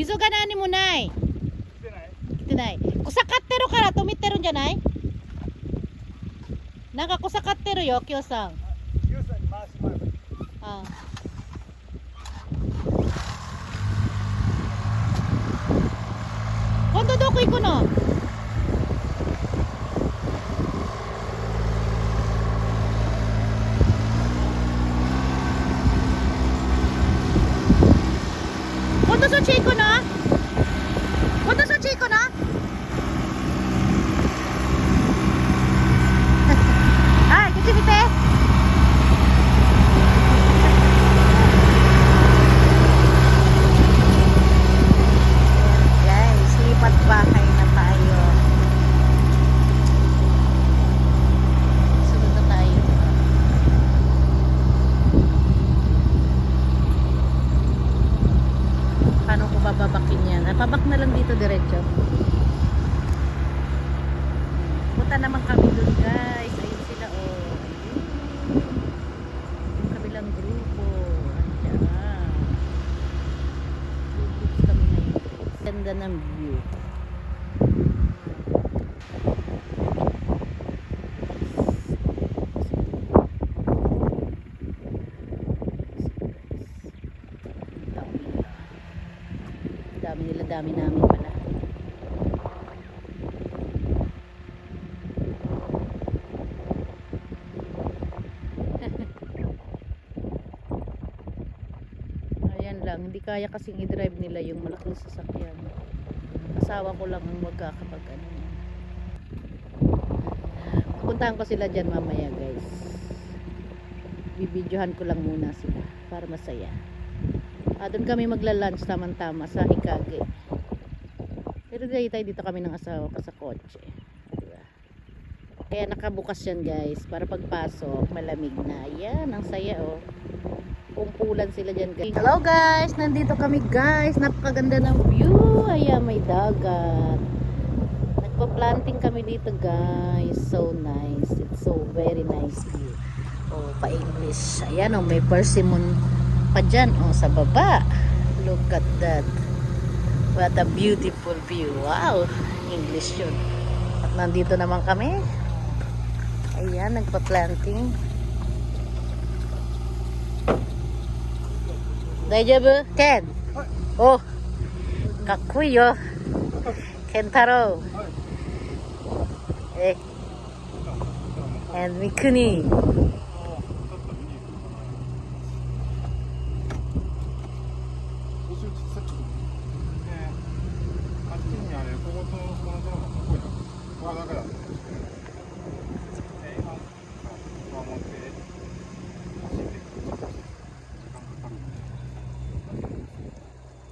水が何もない。来てない。草刈ってるから止めてるんじゃない？なんか草刈ってるよ、きよさん。きよさんに回します。ああ。今度どこ行くの？今度そっち行くの？今度そっち行くの？はい、こっち見て。Guys, lipat bahay na tayo. Sunod na tayo. Paano ko bababakin yan? Pabak na lang dito diretso. Punta naman kami dun, guys. Ayun sila, oh. Yung kabilang grupo. Andiyan. Groups kami ngayon. Ganda ng view. Dami namin pala. Ayan lang, hindi kaya kasing i-drive nila yung malaking sasakyan. Asawa ko lang ang magkakapag ano. Pupuntahan ko sila dyan mamaya, guys. Bibidyohan ko lang muna sila para masaya. Doon kami magla-lunch tama-tama sa Hikage. Pero dito kami ng asawa ko sa kotse. Diba? Kaya nakabukas yan, guys, para pagpasok malamig na. Ayan, ang saya, oh. Kumpulan sila dyan, guys. Hello, guys, nandito kami, guys. Napakaganda ng view. Ayan, may dagat. Nagpa-planting kami dito, guys. So nice. It's so very nice view. Oh, pa-English. Ayan, oh, may persimmon pa dyan, oh, sa baba. Look at that. What a beautiful view. Wow, English yun. At nandito naman kami. Ayan, nagpa-planting. Daijoubu? Ken? Oh, kakkoi yo. Kentaro. Eh. And Mikuni.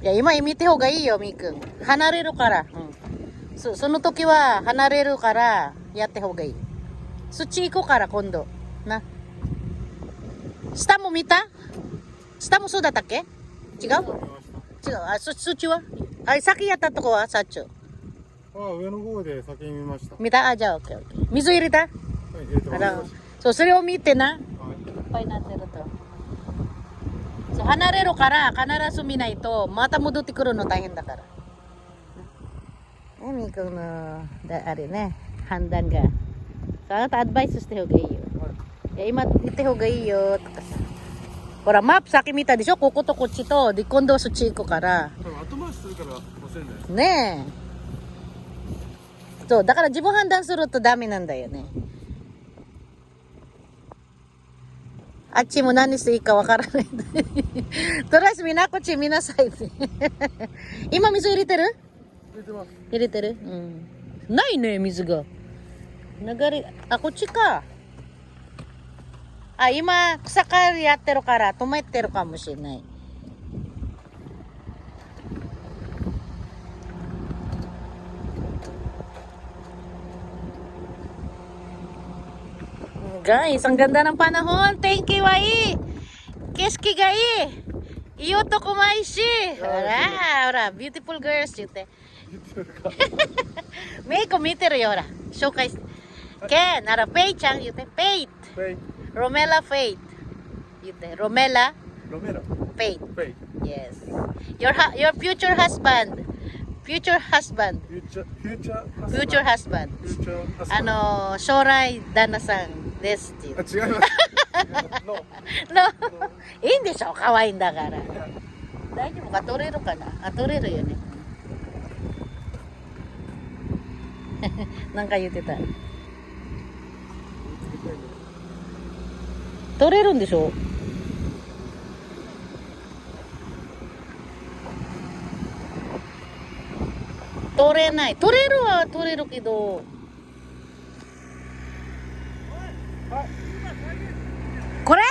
Ya, 今見て方がいいよ、みーくん。離れるから。その時は離れるからやって方がいい。そっち行こうから、今度。な。下も見た？下もそうだったっけ？違う？違う。あ、そっちは？あ、先やったとこは、社長。上の方で先に見ました。見た？あ、じゃあ、オッケーオッケー。水入れた？はい、入れてます。そう、それを見てな。いっぱいなってると。離れるから必ず見ないとまた戻ってくるの大変だから。みーくんのあれね、判断が。あなたアドバイスして方がいいよ。いや、今行って方がいいよとかさ。ほら、マップ先見たでしょ、こことこっちと。で、今度はそっち行くから。後回しするから忘れない。ねえ。そう、だから自分判断するとダメなんだよね。あっちも何していいかわからない。とりあえずみんなこっち見なさい。今水入れてる？入れてます。入れてる？うん。ないね、水が。流れ、あ、こっちか。あ、今草刈りやってるから止めてるかもしれない。Guys, ang ganda ng panahon. Thank you, Wai. Keski gai. Iyo to kumaishi. Ora, beautiful girls, yute. メイク見てるよ、ほら。紹介。Ken, ara, Fayeちゃん言って。Faith. Romela Faith. 言って。Romelaロメラ。Faith. フェイ。Yes. Your future husband. Future husband. フューチャー Future husband. フューチャー将来旦那さんですっていう。あ、違いますののいいんでしょ可愛いんだから。大丈夫か、取れるかな。あ、取れるよね。なんか言ってた。取れるんでしょ。取れない。取れるは取れるけど。これ？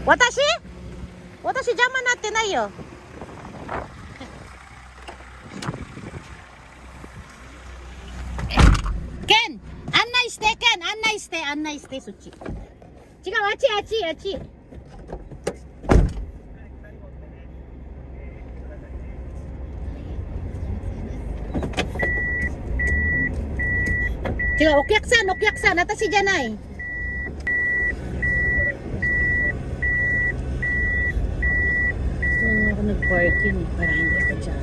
私邪魔なってないよ。ケン、案内して、ケン、案内して、そっち。違う、あっち。違う、お客さん、私じゃない。Ako nag-parking para hindi ka dyan.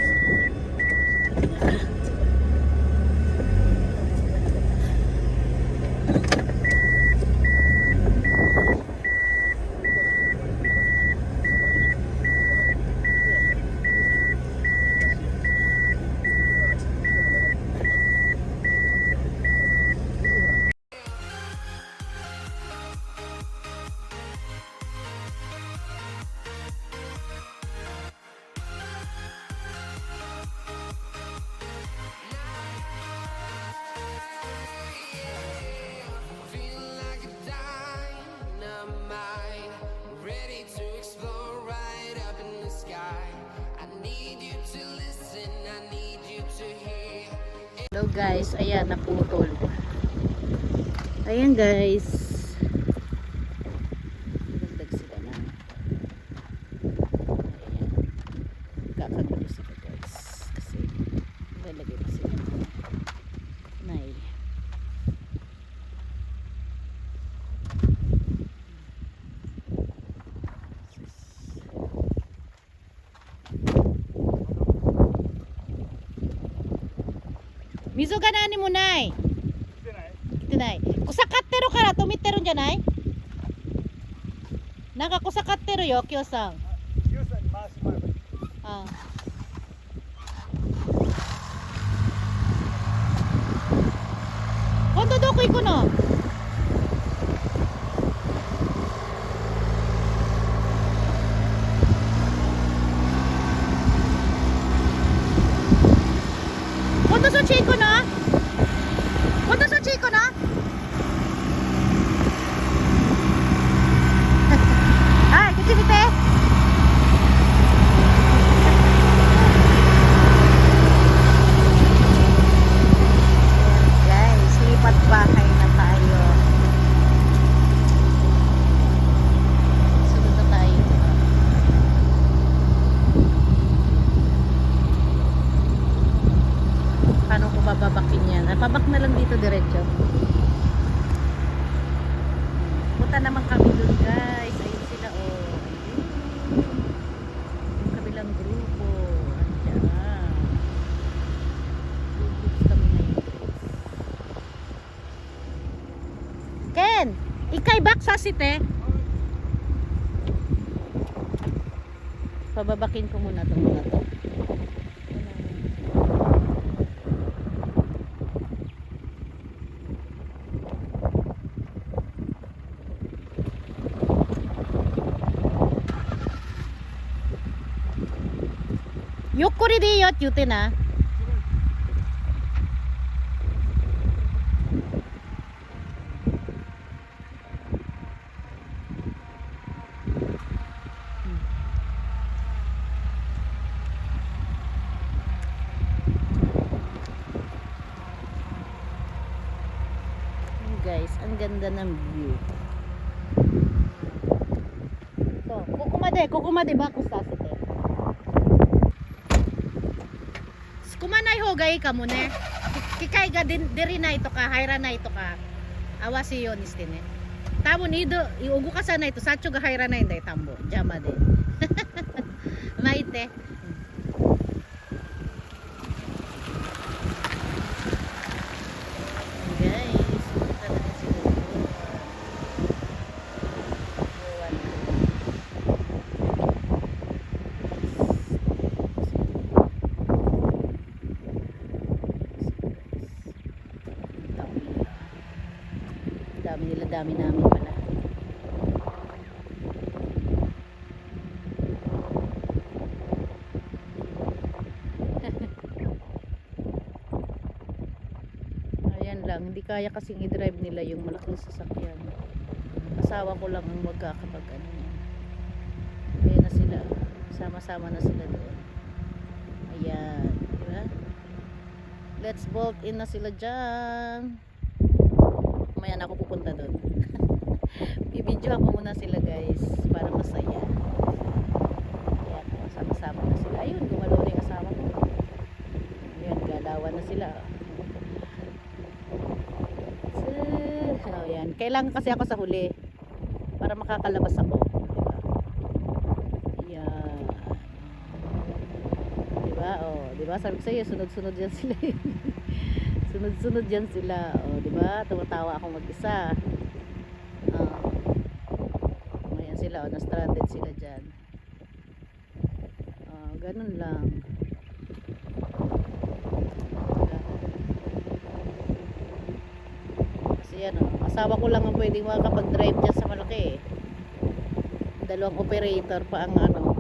Hello guys, ayan, naputol. Ayan guys. Nagdag sila na. Ayan. Kakagulo sila guys. Kasi lalagay na sila. Nay. Mizo ga nani moない来てない草刈ってるから止めてるんじゃないなんか草刈ってるよきょうさんあ今度どこ行くの今度そっち行くの今度そっち行くのはい、こっち見てguys, lipat bahay na tayo sunod na tayo paano ko bababakin yan pabak na lang dito diretso punta naman kami dun guys ayun sila oh yung kabilang grupo andyan groups kami ngayon Ken ikay baksa site pababakin ko muna itong mga toゆっくりでいいよって言ってな。Guys, ang ganda ng view. So,ここまでバックさせて。少まない方がいいかもね。機械が出ないとか入らないとか合わせようにしてね。多分動かさないとサッチョが入らないんだよ、田んぼ。邪魔で。Maite. Guys, punta na rin sila doon. Ewan ko. Dami namin pala. Ayan lang, hindi kaya kasing i-drive nila yung malaking sasakyan. Asawa ko lang ang magkakapag ano. Ayan na sila. Sama-sama na sila doon. Ayan, diba? Let's bolt in na sila dyan. Maya na ako pupunta doon. Bibidyohan ko muna sila guys para masaya. Ayan, sama-sama na sila. Ayun, gumalaw na yung asawa ko. Ayan, galawan na sila. So, ayan. Kailangan kasi ako sa huli para makakalabas ako. Diba? Ayan. Diba? Oh, diba? Sabi ko sa'yo, sunod-sunod yan sila. Sunod-sunod yan sila. Oh, diba? Tumatawa akong mag-isa. Ayan sila. Oh, na-stranded sila dyan. Ganun lang. Kasi yan, oh. Asawa ko lang ang pwedeng makakapag-drive dyan sa malaki. Dalawang operator pa ang ano.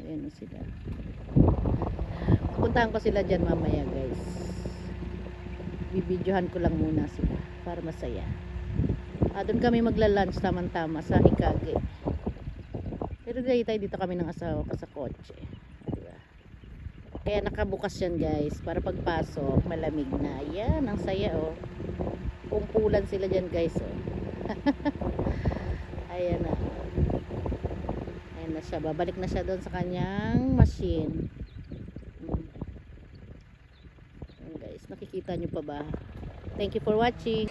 Ayan sila. Puntahan ko sila dyan mamaya guys. Bibidyohan ko lang muna sila para masaya. Doon kami magla-lunch tamang-tama sa Hikage. Pero dito kami ng asawa ko sa kotse. Diba? Kaya nakabukas yan guys para pagpasok malamig na. Yan, ang saya oh. Kumpulan sila dyan guys oh. Ayan na. Ayan na siya. Babalik na siya doon sa kanyang machine. Guys, nakikita nyo pa ba? Thank you for watching.